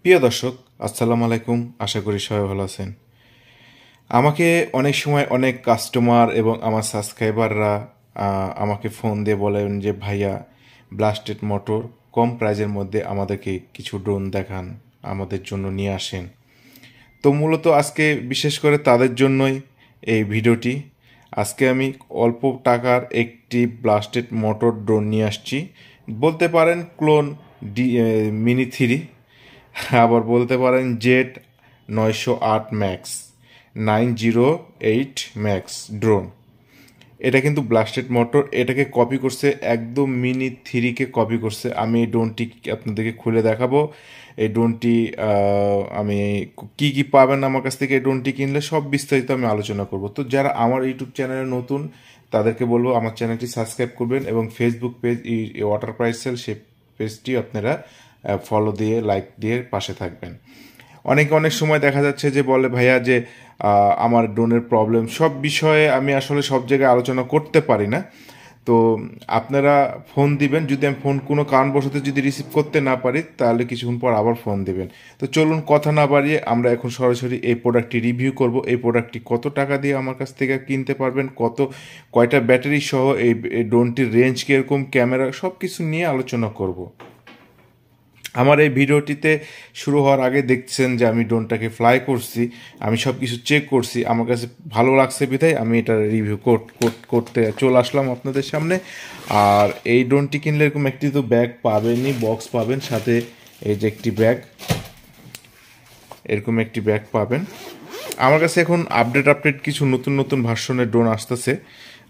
প্রিয় দর্শক, আসসালামু আলাইকুম। আশা করি সবাই ভালো আছেন। আমাকে অনেক সময় অনেক কাস্টমার এবং আমার সাবস্ক্রাইবাররা আমাকে ফোন দিয়ে বলেন যে ভাইয়া, ব্লাস্টেড মোটর কম প্রাইজের মধ্যে আমাদেরকে কিছু ড্রোন দেখান, আমাদের জন্য নিয়ে আসেন। তো মূলত আজকে বিশেষ করে তাদের জন্যই এই ভিডিওটি। আজকে আমি অল্প টাকার একটি ব্লাস্টেড মোটর ড্রোন নিয়ে আসছি। বলতে পারেন ক্লোন মিনি 3, আবার বলতে পারেন জেট 908 ম্যাক্স, 908 ম্যাক্স ড্রোন। এটা কিন্তু ব্লাস্টেড মোটর, এটাকে কপি করছে, একদম মিনি 3কে কপি করছে। আমি এই ড্রোনটি আপনাদেরকে খুলে দেখাবো। এই ড্রোনটি আমি কি কি পাবেন আমার কাছ থেকে এই ড্রোনটি কিনলে সব বিস্তারিত আমি আলোচনা করব। তো যারা আমার ইউটিউব চ্যানেলে নতুন তাদেরকে বলবো আমার চ্যানেলটি সাবস্ক্রাইব করবেন এবং Facebook page water price sell সেই পেজটি আপনারা ফলো দিয়ে লাইক দিয়ে পাশে থাকবেন। অনেক সময় দেখা যাচ্ছে যে বলে ভাইয়া যে আমার ড্রোনের প্রবলেম, সব বিষয়ে আমি আসলে সব জায়গায় আলোচনা করতে পারি না। তো আপনারা ফোন দিবেন, যদি আমি ফোন কোনো কারণবশত যদি রিসিভ করতে না পারি তাহলে কিছুক্ষণ পর আবার ফোন দিবেন। তো চলুন কথা না বাড়িয়ে আমরা এখন সরাসরি এই প্রোডাক্টটি রিভিউ করব। এই প্রোডাক্টটি কত টাকা দিয়ে আমার কাছ থেকে কিনতে পারবেন, কয়টা ব্যাটারি সহ এই ড্রোনটির রেঞ্জ কীরকম, ক্যামেরা, সব কিছু নিয়ে আলোচনা করব। আমার এই ভিডিওটিতে শুরু হওয়ার আগে দেখছেন যে আমি ড্রোনটাকে ফ্লাই করছি, আমি সব কিছু চেক করছি, আমার কাছে ভালো লাগছে বিধায় আমি এটা রিভিউ করতে চলে আসলাম আপনাদের সামনে। আর এই ড্রোনটি কিনলে এরকম একটি তো ব্যাগ পাবেনই, বক্স পাবেন, সাথে এই যে একটি ব্যাগ, এরকম একটি ব্যাগ পাবেন। আমার কাছে এখন আপডেট কিছু নতুন ভার্সনের ড্রোন আসতেছে,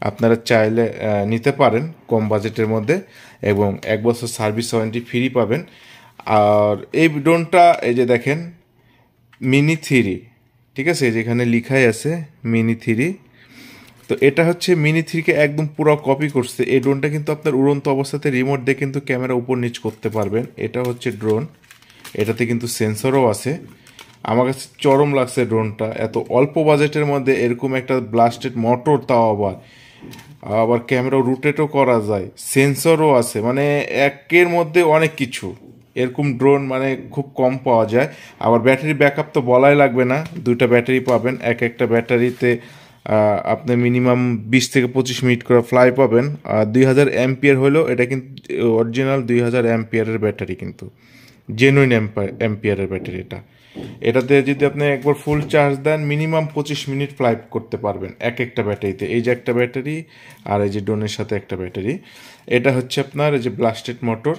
আপনারা চাইলে নিতে পারেন কম বাজেটের মধ্যে, এবং 1 বছর সার্ভিস ওয়ারেন্টি ফ্রি পাবেন। আর এই ড্রোনটা এই যে দেখেন মিনি 3, ঠিক আছে, যেখানে লিখাই আছে মিনি 3। তো এটা হচ্ছে মিনি 3কে একদম পুরো কপি করছে। এই ড্রোনটা কিন্তু আপনার উড়ন্ত অবস্থাতে রিমোট দিয়ে কিন্তু ক্যামেরা উপর নিচ করতে পারবেন। এটা হচ্ছে ড্রোন, এটাতে কিন্তু সেন্সরও আছে। আমার কাছে চরম লাগছে ড্রোনটা, এত অল্প বাজেটের মধ্যে এরকম একটা ব্লাস্টেড মোটর, তাও আবার আবার ক্যামেরা রোটেটও করা যায়, সেন্সরও আছে, মানে একের মধ্যে অনেক কিছু। এরকম ড্রোন মানে খুব কম পাওয়া যায়। আবার ব্যাটারি ব্যাকআপ তো বলাই লাগবে না, দুইটা ব্যাটারি পাবেন। একটা ব্যাটারিতে আপনি মিনিমাম 20 থেকে 25 মিনিট করে ফ্লাই পাবেন। 2000 অ্যাম্পিয়ার হলেও এটা কিন্তু অরিজিনাল 2000 অ্যাম্পিয়ারের ব্যাটারি, কিন্তু জেনুইন অ্যাম্পিয়ারের ব্যাটারি এটা। এটাতে যদি আপনি একবার ফুল চার্জ দেন মিনিমাম 25 মিনিট ফ্লাই করতে পারবেন একটা ব্যাটারিতে। এই যে একটা ব্যাটারি, আর এই যে ড্রোনের সাথে একটা ব্যাটারি। এটা হচ্ছে আপনার এই যে ব্লাস্টেড মোটর।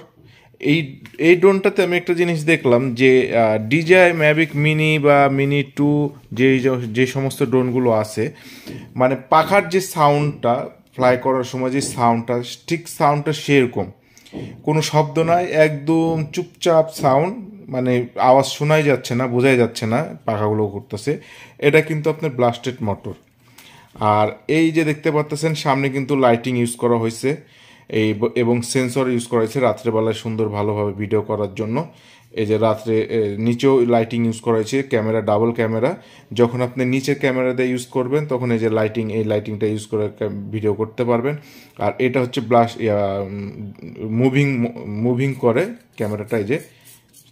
এই এই ড্রোনটাতে আমি একটা জিনিস দেখলাম যে ডিজাই ম্যাভিক মিনি বা মিনি 2, যে সমস্ত ড্রোনগুলো আছে, মানে পাখার যে সাউন্ডটা, ফ্লাই করার সময় যে সাউন্ডটা, ঠিক সাউন্ডটা সেরকম, কোনো শব্দ নাই, একদম চুপচাপ সাউন্ড, মানে আওয়াজ শোনাই যাচ্ছে না, বোঝাই যাচ্ছে না পাখাগুলো ঘুরতেছে। এটা কিন্তু আপনার ব্লাস্টেড মোটর। আর এই যে দেখতে পাচ্ছেন সামনে কিন্তু লাইটিং ইউজ করা হয়েছে, এবং সেন্সর ইউজ করা হয়েছে রাত্রেবেলায় সুন্দর ভালোভাবে ভিডিও করার জন্য। এই যে রাত্রে নিচেও লাইটিং ইউজ করা হয়েছে, ক্যামেরা ডাবল ক্যামেরা। যখন আপনি নিচের ক্যামেরা দিয়ে ইউজ করবেন তখন এই যে এই লাইটিংটা ইউজ করে ভিডিও করতে পারবেন। আর এটা হচ্ছে মুভিং করে ক্যামেরাটা, এই যে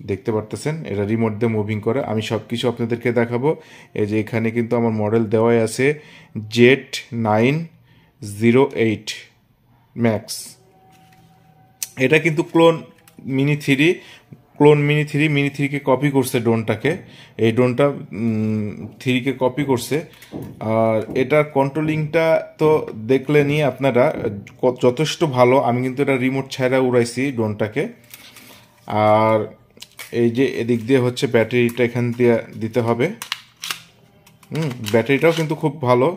দেখতে পারতেছেন এটা রিমোট দিয়ে মুভিং করে। আমি সব কিছু আপনাদেরকে দেখাবো। এই যে এখানে কিন্তু আমার মডেল দেওয়াই আছে জেট 908 ম্যাক্স। এটা কিন্তু মিনি 3কে কপি করছে ড্রোনটাকে। এই ড্রোনটা 3কে কপি করছে। আর এটার কন্ট্রোলিংটা তো দেখলেনই আপনারা, যথেষ্ট ভালো। আমি কিন্তু এটা রিমোট ছাড়া উড়াইছি ড্রোনটাকে। আর এই যে এদিক দিয়ে হচ্ছে ব্যাটারিটা এখান দিয়ে দিতে হবে। ব্যাটারিটাও কিন্তু খুব ভালো।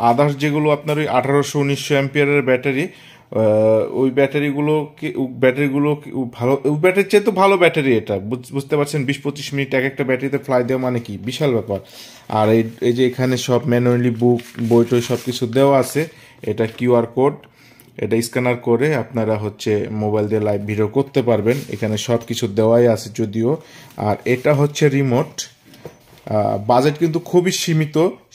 আদার্স যেগুলো আপনার ওই 1800-1900 অ্যাম্পিয়ারের ব্যাটারি, ওই ব্যাটারিগুলো ভালো, ওই ব্যাটারির চেয়ে তো ভালো ব্যাটারি এটা, বুঝতে পারছেন। 20-25 মিনিট একটা ব্যাটারিতে ফ্লাই দেওয়া মানে কি বিশাল ব্যাপার। আর এই যে এখানে সব ম্যানুয়ালি বই টই সব কিছু দেওয়া আছে। এটা কিউআর কোড, এটা স্ক্যানার করে আপনারা হচ্ছে মোবাইল দিয়ে লাইভ ভিডিও করতে পারবেন। এখানে সব কিছু দেওয়াই আছে যদিও। আর এটা হচ্ছে রিমোট। বাজেট কিন্তু খুবই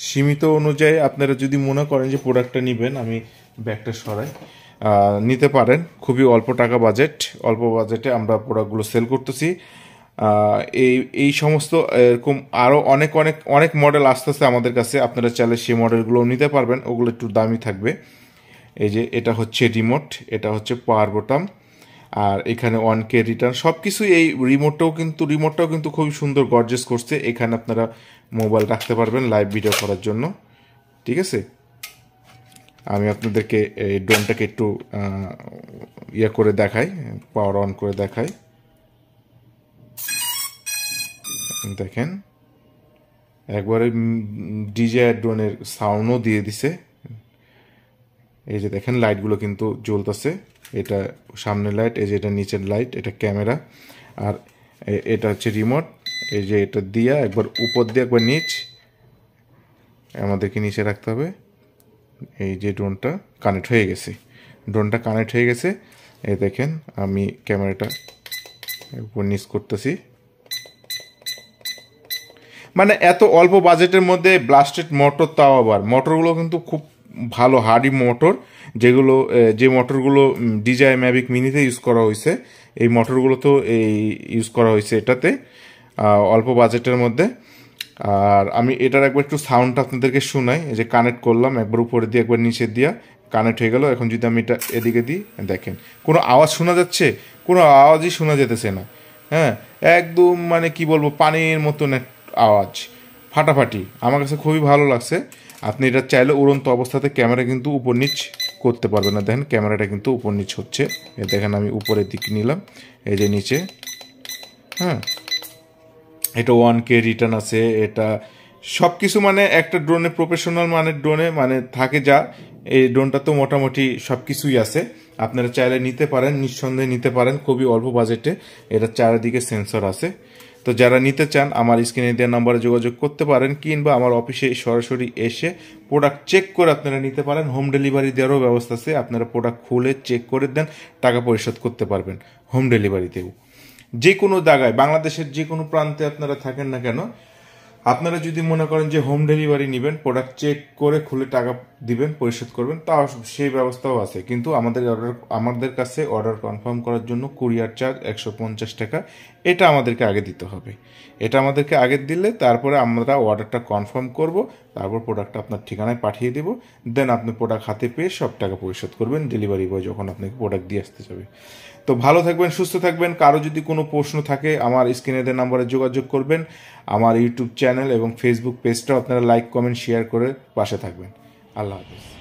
সীমিত অনুযায়ী আপনারা যদি মনে করেন যে প্রোডাক্টটা নেবেন, আমি ব্যাগটা সরাই, নিতে পারেন। খুবই অল্প টাকা বাজেট, অল্প বাজেটে আমরা প্রোডাক্টগুলো সেল করতেছি। এই এই সমস্ত এরকম আরও অনেক অনেক অনেক মডেল আসতেছে আমাদের কাছে, আপনারা চাইলে সেই মডেলগুলো নিতে পারবেন, ওগুলো একটু দামি থাকবে। এই যে এটা হচ্ছে রিমোট, এটা হচ্ছে পাওয়ার বোতাম, আর এখানে 1K রিটার্ন সব কিছুই। এই রিমোটটাও কিন্তু খুবই সুন্দর গর্জেস করছে। এখানে আপনারা মোবাইল রাখতে পারবেন লাইভ ভিডিও করার জন্য, ঠিক আছে। আমি আপনাদেরকে এই ড্রোনটাকে একটু ইয়ে করে দেখাই, পাওয়ার অন করে দেখাই। দেখেন একবারে ডিজে ড্রোনের সাউন্ডও দিয়ে দিছে। এই যে দেখেন লাইটগুলো কিন্তু জ্বলতেছে, এটা সামনের লাইট, এই যে এটা নিচের লাইট, এটা ক্যামেরা, আর এটা হচ্ছে রিমোট। এই যে এটা দিয়া একবার উপর দিয়ে একবার নিচ, আমাদেরকে নিচে রাখতে হবে। এই যে ড্রোনটা কানেক্ট হয়ে গেছে, এই দেখেন আমি ক্যামেরাটা উপর নিচ করতেছি। মানে এত অল্প বাজেটের মধ্যে ব্লাস্টেড মোটর, তাও আবার মোটরগুলো কিন্তু খুব ভালো হার্ডি মোটর, যেগুলো যে মোটরগুলো ডিজাই ম্যাভিক মিনিতে ইউজ করা হয়েছে, এই মোটরগুলো তো এই ইউজ করা হয়েছে এটাতে অল্প বাজেটের মধ্যে। আর আমি এটার একবার একটু সাউন্ডটা আপনাদেরকে শোনাই। এই যে কানেক্ট করলাম, একবার উপরে দিয়ে একবার নিচে দিয়া কানেক্ট হয়ে গেল। এখন যদি আমি এটা এদিকে দিই, দেখেন কোনো আওয়াজ শোনা যাচ্ছে? কোনো আওয়াজই শোনা যেতেছে না। হ্যাঁ, একদম মানে কি বলবো, পানির মতন আওয়াজ, ফাটাফাটি। আমার কাছে খুবই ভালো লাগছে। আপনি এটা চাইলে উড়ন্ত অবস্থাতে ক্যামেরা কিন্তু উপর নিচ করতে পারবেন না। দেখেন ক্যামেরাটা কিন্তু উপর নিচ হচ্ছে, দেখেন আমি উপরের দিকে নিলাম, এই যে নিচে। হ্যাঁ, এটা 1K রিটার্ন আছে, এটা সব কিছু মানে একটা ড্রোনে প্রফেশনাল মানের ড্রোনে মানে থাকে যা, এই ড্রোনটা তো মোটামুটি সব কিছুই আছে। আপনারা চাইলে নিতে পারেন, নিঃসন্দেহে নিতে পারেন, খুবই অল্প বাজেটে। এটা চারিদিকে সেন্সর আছে। তো যারা নিতে চান আমার স্ক্রিনে দেওয়া নাম্বারে যোগাযোগ করতে পারেন, কিংবা আমার অফিসে সরাসরি এসে প্রোডাক্ট চেক করে আপনারা নিতে পারেন। হোম ডেলিভারি দেওয়ারও ব্যবস্থা আছে, আপনারা প্রোডাক্ট খুলে চেক করে দেন, টাকা পরিশোধ করতে পারবেন হোম ডেলিভারিতেও। যে কোনো জায়গায়, বাংলাদেশের যে কোনো প্রান্তে আপনারা থাকেন না কেন, আপনারা যদি মনে করেন যে হোম ডেলিভারি নেবেন, প্রোডাক্ট চেক করে খুলে টাকা দিবেন, পরিশোধ করবেন, তাও সেই ব্যবস্থাও আছে। কিন্তু আমাদের কাছে অর্ডার কনফার্ম করার জন্য কুরিয়ার চার্জ 150 টাকা, এটা আমাদেরকে আগে দিতে হবে। এটা আমাদেরকে আগে দিলে তারপরে আমরা অর্ডারটা কনফার্ম করব, তারপর প্রোডাক্টটা আপনার ঠিকানায় পাঠিয়ে দেবো। দেন আপনি প্রোডাক্ট হাতে পেয়ে সব টাকা পরিশোধ করবেন ডেলিভারি বয় যখন আপনাকে প্রোডাক্ট দিয়ে আসতে যাবে। তো ভালো থাকবেন, সুস্থ থাকবেন। কারো যদি কোনো প্রশ্ন থাকে আমার স্ক্রিনে দেওয়া নাম্বারে যোগাযোগ করবেন। আমার ইউটিউব চ্যানেল এবং ফেসবুক পেজটাও আপনারা লাইক, কমেন্ট, শেয়ার করে পাশে থাকবেন। আল্লাহ হাফিজ।